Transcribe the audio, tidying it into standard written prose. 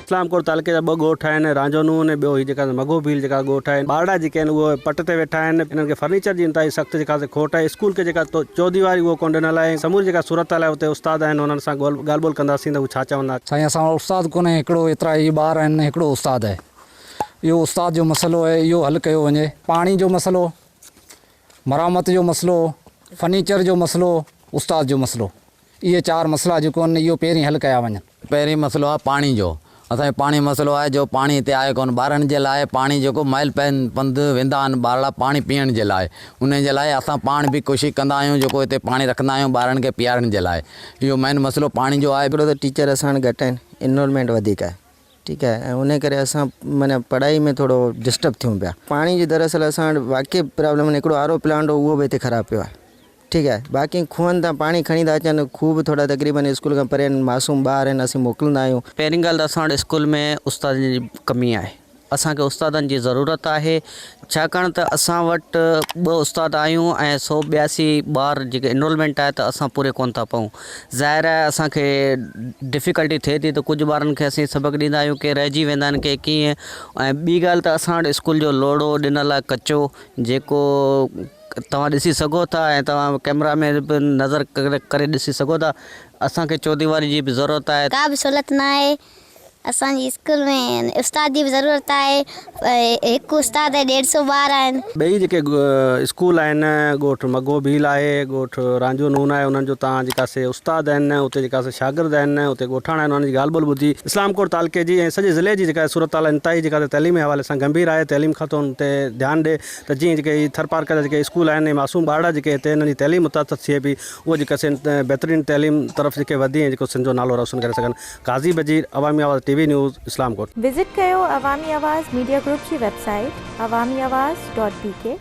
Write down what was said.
इस्लामकोट तालुके जा 2 ॻोठ आहिनि, रांजोनून ऐं ॿियो ही जेका मघो भील जेका ॻोठ आहिनि। ॿारड़ा जेके आहिनि उहे पट ते वेठा आहिनि। इन्हनि खे फर्नीचर जी इंतिहाई सख़्तु जेका खोट आहे। स्कूल खे जेका चौदीवारी उहो कोन ॾिनल आहे। समूरी जेका सूरत आहे उते उस्ताद आहिनि, उन्हनि सां ॻाल्हि ॿोल कंदासीं त उहे छा चवंदा। साईं असां उस्ताद कोन्हे, हिकिड़ो एतिरा ई ॿार आहिनि, हिकिड़ो उस्ताद आहे। इहो उस्ताद जो मसइलो आहे, इहो हल कयो वञे। पाणी जो मसइलो, मरामत जो मसइलो, फर्नीचर जो मसइलो, उस्ताद जो मसइलो, इहे 4 मसइला जेको आहिनि इहो पहिरीं हल कया वञनि। पहिरीं मसइलो आहे पाणी जो। असांजो पाणी मसइलो आहे जो पाणी हिते आहे कोन। ॿारनि जे लाइ पाणी जेको माइल पंधु वेंदा आहिनि ॿारड़ा पाणी पीअण जे लाइ, उन जे लाइ असां पाण बि कोशिशि कंदा आहियूं जेको हिते पाणी रखंदा आहियूं ॿारनि खे पीआरण जे लाइ। इहो मेन मसइलो पाणी जो आहे। हिकिड़ो त टीचर असां वटि घटि आहिनि, इनरोलमेंट वधीक आहे, ठीकु आहे, ऐं उन करे असां माना पढ़ाई में थोरो डिस्टर्ब थियूं पिया। पाणी जी दरअसल असां वटि वाक़ई प्रॉब्लम आहिनि। हिकिड़ो आरो प्लांट हो उहो बि हिते ख़राबु पियो आहे, ठीकु आहे। बाक़ी खूहनि तां पाणी खणी था अचनि, खूह बि थोरा तक़रीबन स्कूल खां परे मासूम ॿार आहिनि, असीं मोकिलींदा आहियूं। पहिरीं ॻाल्हि त असां वटि स्कूल में उस्तादनि जी कमी आहे। असांखे उस्तादनि जी ज़रूरत आहे, छाकाणि त असां वटि 2 उस्ताद आहियूं ऐं 182 ॿार जेके इनरोलमेंट आहे त असां पूरे कोन था पऊं। ज़ाहिर आहे असांखे डिफ़िकल्टी थिए थी त कुझु ॿारनि खे असीं सबक़ु ॾींदा आहियूं, के रहिजी वेंदा आहिनि, के कीअं। ऐं ॿी ॻाल्हि त असां वटि स्कूल जो लोड़ो ॾिनल आहे कचो, जेको तव्हां ॾिसी सघो था ऐं तव्हां कैमरा में बि नज़र करे ॾिसी सघो था। असांखे चौदीवारी जी बि ज़रूरत आहे। का बि सहूलियत न आहे। असांजी स्कूल में उस्ताद जी बि ज़रूरत आहे। हिकु उस्ताद आहे, 150 ॿार आहिनि। ॿई जेके स्कूल आहिनि, ॻोठ मघो भील आहे, ॻोठ रांजोनून आहे, उन्हनि जो तव्हां जेका से उस्ताद आहिनि, उते जेका से शागिर्द आहिनि, उते ॻोठाणा आहिनि, उन्हनि जी ॻाल्हि ॿोल ॿुधी। इस्लामकोट तालुके जी ऐं सॼे ज़िले जी जेका सूरत ताल इंतिहाई जेका तइलीमी हवाले सां गंभीर आहे। तइलीम खां तो उते ध्यानु ॾिए त जीअं जेके थर पार्क जा जेके स्कूल आहिनि, मासूम ॿारड़ा जेके हिते हिननि जी तइलीम मुतासिर थिए पई, उहो जेका से बहितरीन तइलीम तरफ़ जेके वधी ऐं जेको सिंध जो नालो रोशन करे सघनि। काज़ी बजीर, अवामी आवाज़ TV न्यूज़, इस्लामकोट। विजिट कयो अवामी आवाज़ मीडिया ग्रुप की वेबसाइट awamiawaz.pk।